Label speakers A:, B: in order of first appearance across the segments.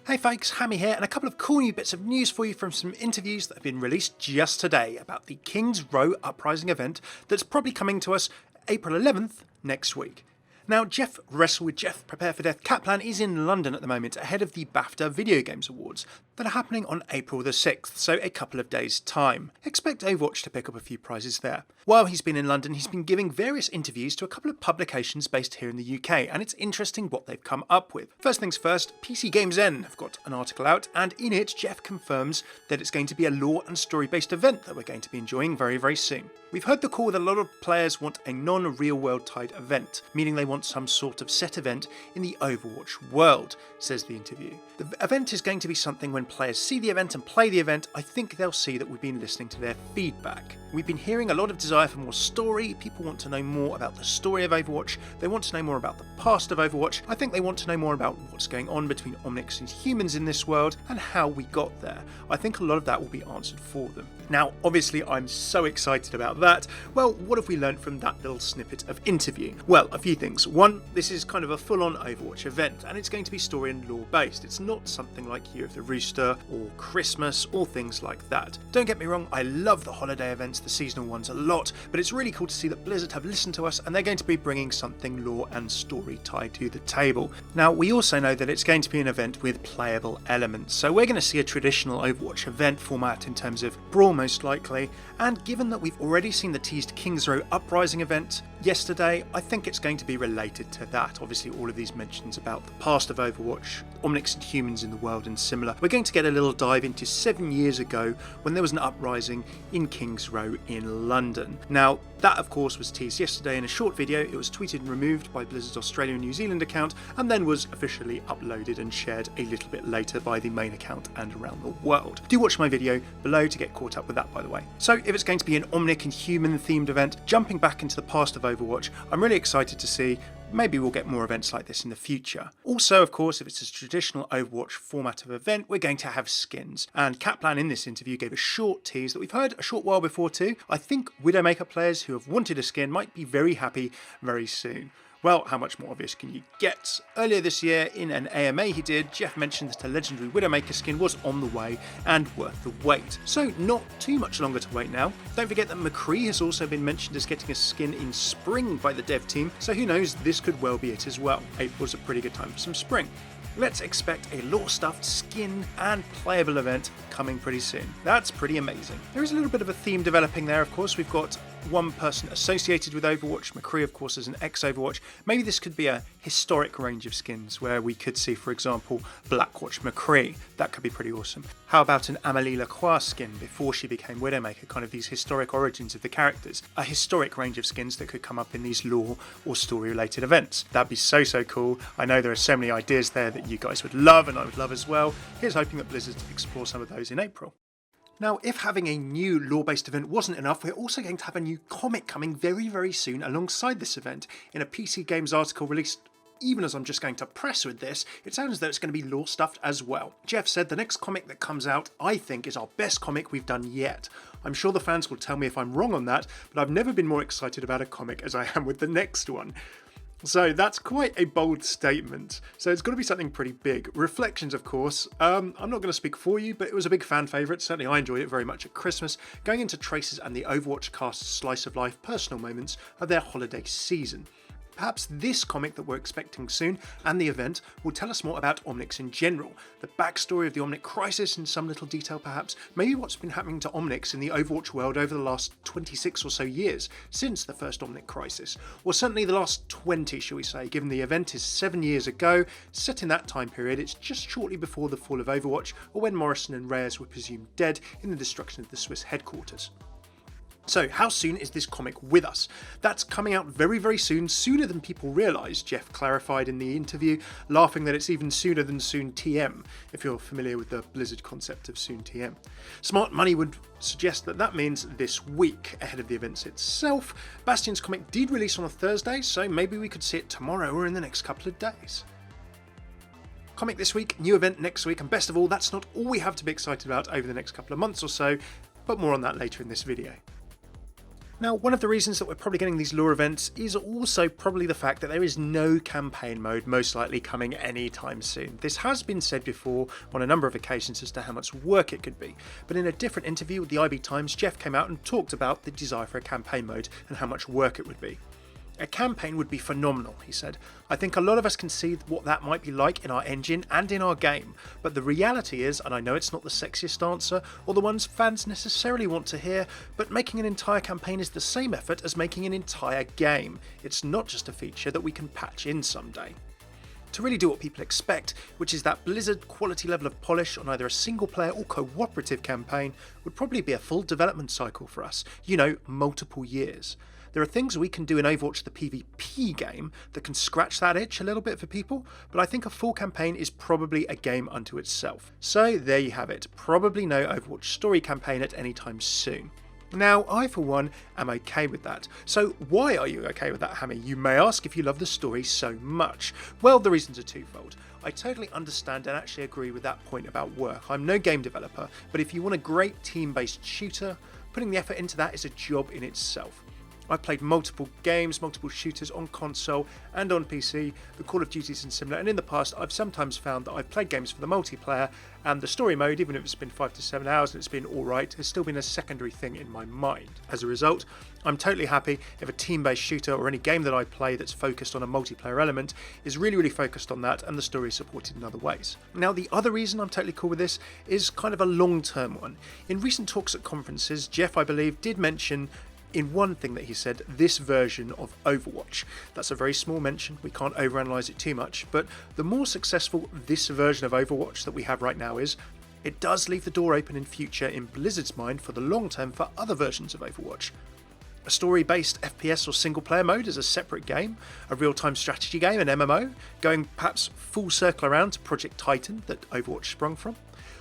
A: Hey folks, Hammeh here, and a couple of cool new bits of news for you from some interviews that have been released just today about the King's Row Uprising event that's probably coming to us April 11th next week. Now, Wrestle with Jeff Prepare for Death Kaplan is in London at the moment ahead of the BAFTA Video Games Awards that are happening on April the 6th, so a couple of days' time. Expect Overwatch to pick up a few prizes there. While he's been in London, he's been giving various interviews to a couple of publications based here in the UK, and it's interesting what they've come up with. First things first, PC Games N have got an article out, and in it, Jeff confirms that it's going to be a lore and story-based event that we're going to be enjoying very, very soon. We've heard the call that a lot of players want a non-real-world tied event, meaning they want some sort of set event in the Overwatch world, says the interview. The event is going to be something when players see the event and play the event, I think they'll see that we've been listening to their feedback. We've been hearing a lot of desire for more story, people want to know more about the story of Overwatch, they want to know more about the past of Overwatch, I think they want to know more about what's going on between Omnics and humans in this world and how we got there. I think a lot of that will be answered for them. Now, obviously I'm so excited about that. Well, what have we learned from that little snippet of interview? Well, a few things. One, this is kind of a full-on Overwatch event, and it's going to be story and lore based. It's not something like Year of the Rooster or Christmas or things like that. Don't get me wrong, I love the holiday events, the seasonal ones a lot, but it's really cool to see that Blizzard have listened to us and they're going to be bringing something lore and story tied to the table. Now, we also know that it's going to be an event with playable elements, so we're going to see a traditional Overwatch event format in terms of brawl most likely, and given that we've already seen the teased King's Row Uprising event yesterday, I think it's going to be related to that. Obviously all of these mentions about the past of Overwatch, Omnics and humans in the world and similar. We're going to get a little dive into 7 years ago when there was an uprising in King's Row in London. Now, that of course was teased yesterday in a short video. It was tweeted and removed by Blizzard's Australia and New Zealand account and then was officially uploaded and shared a little bit later by the main account and around the world. Do watch my video below to get caught up with that, by the way. So if it's going to be an Omnic and human themed event, jumping back into the past of Overwatch, I'm really excited to see. Maybe we'll get more events like this in the future. Also, of course, if it's a traditional Overwatch format of event, we're going to have skins. And Kaplan in this interview gave a short tease that we've heard a short while before too. I think Widowmaker players who have wanted a skin might be very happy very soon. Well, how much more obvious can you get? Earlier this year, in an AMA he did, Jeff mentioned that a legendary Widowmaker skin was on the way and worth the wait. So not too much longer to wait now. Don't forget that McCree has also been mentioned as getting a skin in spring by the dev team, so who knows, this could well be it as well. April's a pretty good time for some spring. Let's expect a lore-stuffed skin and playable event coming pretty soon. That's pretty amazing. There is a little bit of a theme developing there, of course. We've got one person associated with Overwatch. McCree, of course, is an ex-Overwatch. Maybe this could be a historic range of skins where we could see, for example, Blackwatch McCree. That could be pretty awesome. How about an Amélie Lacroix skin before she became Widowmaker? Kind of these historic origins of the characters. A historic range of skins that could come up in these lore or story-related events. That'd be so, so cool. I know there are so many ideas there that you guys would love and I would love as well. Here's hoping that Blizzard explore some of those in April. Now, if having a new lore-based event wasn't enough, we're also going to have a new comic coming very, very soon alongside this event. In a PC Games article released even as I'm just going to press with this, it sounds as though it's going to be lore-stuffed as well. Jeff said the next comic that comes out, I think, is our best comic we've done yet. I'm sure the fans will tell me if I'm wrong on that, but I've never been more excited about a comic as I am with the next one. So that's quite a bold statement. So it's got to be something pretty big. Reflections, of course. I'm not going to speak for you, but it was a big fan favourite. Certainly I enjoyed it very much at Christmas, going into Traces and the Overwatch cast's slice of life personal moments of their holiday season. Perhaps this comic that we're expecting soon and the event will tell us more about Omnics in general, the backstory of the Omnic Crisis in some little detail perhaps, maybe what's been happening to Omnics in the Overwatch world over the last 26 or so years since the first Omnic Crisis, or certainly the last 20 shall we say, given the event is 7 years ago, set in that time period. It's just shortly before the fall of Overwatch or when Morrison and Reyes were presumed dead in the destruction of the Swiss headquarters. So how soon is this comic with us? That's coming out very, very soon, sooner than people realise, Jeff clarified in the interview, laughing that it's even sooner than soon TM, if you're familiar with the Blizzard concept of soon TM. Smart money would suggest that that means this week, ahead of the events itself. Bastion's comic did release on a Thursday, so maybe we could see it tomorrow or in the next couple of days. Comic this week, new event next week, and best of all, that's not all we have to be excited about over the next couple of months or so, but more on that later in this video. Now, one of the reasons that we're probably getting these lore events is also probably the fact that there is no campaign mode most likely coming anytime soon. This has been said before on a number of occasions as to how much work it could be, but in a different interview with the IB Times, Jeff came out and talked about the desire for a campaign mode and how much work it would be. A campaign would be phenomenal, he said. I think a lot of us can see what that might be like in our engine and in our game, but the reality is, and I know it's not the sexiest answer or the ones fans necessarily want to hear, but making an entire campaign is the same effort as making an entire game. It's not just a feature that we can patch in someday. To really do what people expect, which is that Blizzard quality level of polish on either a single player or cooperative campaign, would probably be a full development cycle for us, multiple years. There are things we can do in Overwatch the PvP game that can scratch that itch a little bit for people, but I think a full campaign is probably a game unto itself. So there you have it, probably no Overwatch story campaign at any time soon. Now, I for one am okay with that. So why are you okay with that, Hammeh? You may ask if you love the story so much. Well, the reasons are twofold. I totally understand and actually agree with that point about work. I'm no game developer, but if you want a great team-based shooter, putting the effort into that is a job in itself. I've played multiple games, multiple shooters on console and on PC, the Call of Duties and similar, and in the past I've sometimes found that I've played games for the multiplayer and the story mode, even if it's been 5 to 7 hours and it's been alright, has still been a secondary thing in my mind. As a result, I'm totally happy if a team-based shooter or any game that I play that's focused on a multiplayer element is really focused on that and the story is supported in other ways. Now, the other reason I'm totally cool with this is kind of a long-term one. In recent talks at conferences, Jeff, I believe, did mention in one thing that he said, this version of Overwatch. That's a very small mention, we can't overanalyze it too much, but the more successful this version of Overwatch that we have right now is, it does leave the door open in future in Blizzard's mind for the long term for other versions of Overwatch. A story-based FPS or single-player mode as a separate game, a real-time strategy game, an MMO, going perhaps full circle around to Project Titan that Overwatch sprung from.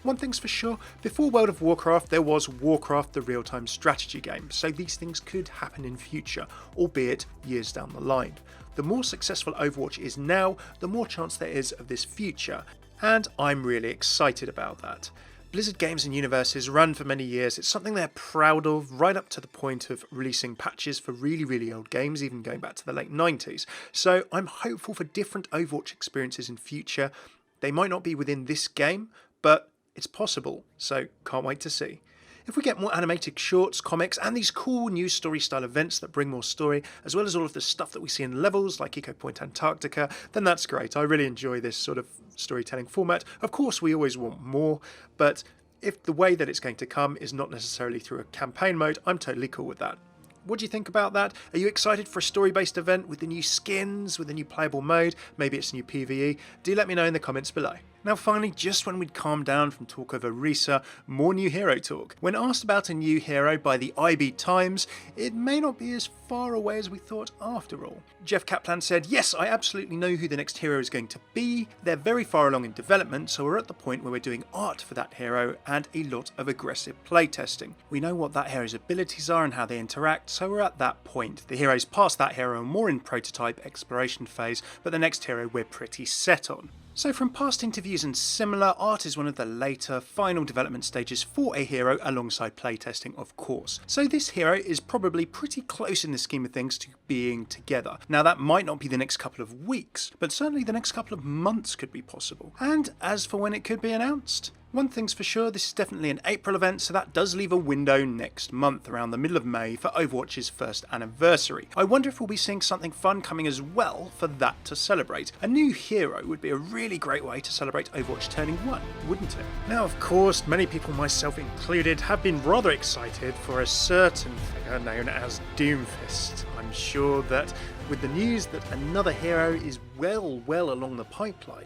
A: One thing's for sure, before World of Warcraft there was Warcraft the real-time strategy game, so these things could happen in future, albeit years down the line. The more successful Overwatch is now, the more chance there is of this future, and I'm really excited about that. Blizzard games and universes run for many years, it's something they're proud of, right up to the point of releasing patches for really old games, even going back to the late 90s. So I'm hopeful for different Overwatch experiences in future. They might not be within this game, but it's possible, so can't wait to see. If we get more animated shorts, comics, and these cool news story style events that bring more story, as well as all of the stuff that we see in levels like Eco Point Antarctica, then that's great. I really enjoy this sort of storytelling format. Of course, we always want more, but if the way that it's going to come is not necessarily through a campaign mode, I'm totally cool with that. What do you think about that? Are you excited for a story-based event with the new skins, with the new playable mode? Maybe it's new PvE? Do let me know in the comments below. Now finally, just when we'd calmed down from talk over Risa, more new hero talk. When asked about a new hero by the IB Times, it may not be as far away as we thought after all. Jeff Kaplan said, yes, I absolutely know who the next hero is going to be. They're very far along in development, so we're at the point where we're doing art for that hero and a lot of aggressive playtesting. We know what that hero's abilities are and how they interact, so we're at that point. The heroes past that hero are more in prototype exploration phase, but the next hero we're pretty set on. So from past interviews and similar, art is one of the later, final development stages for a hero alongside playtesting, of course. So this hero is probably pretty close in the scheme of things to being together. Now that might not be the next couple of weeks, but certainly the next couple of months could be possible. And as for when it could be announced, one thing's for sure, this is definitely an April event, so that does leave a window next month, around the middle of May, for Overwatch's first anniversary. I wonder if we'll be seeing something fun coming as well for that to celebrate. A new hero would be a really great way to celebrate Overwatch turning 1, wouldn't it? Now, of course, many people, myself included, have been rather excited for a certain figure known as Doomfist. I'm sure that with the news that another hero is well along the pipeline,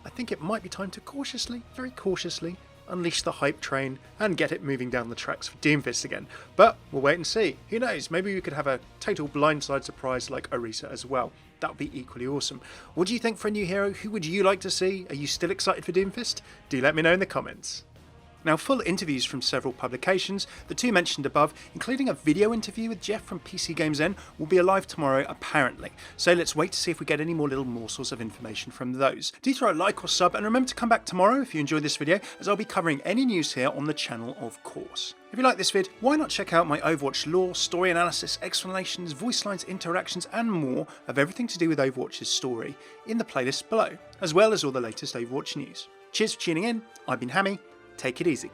A: I think it might be time to cautiously, very cautiously, unleash the hype train and get it moving down the tracks for Doomfist again. But we'll wait and see. Who knows, maybe we could have a total blindside surprise like Orisa as well. That would be equally awesome. What do you think for a new hero? Who would you like to see? Are you still excited for Doomfist? Do let me know in the comments. Now, full interviews from several publications, the two mentioned above, including a video interview with Jeff from PC Games N, will be alive tomorrow apparently. So let's wait to see if we get any more little morsels of information from those. Do throw a like or sub, and remember to come back tomorrow if you enjoyed this video, as I'll be covering any news here on the channel, of course. If you like this vid, why not check out my Overwatch lore, story analysis, explanations, voice lines, interactions and more of everything to do with Overwatch's story in the playlist below, as well as all the latest Overwatch news. Cheers for tuning in, I've been Hammeh, take it easy.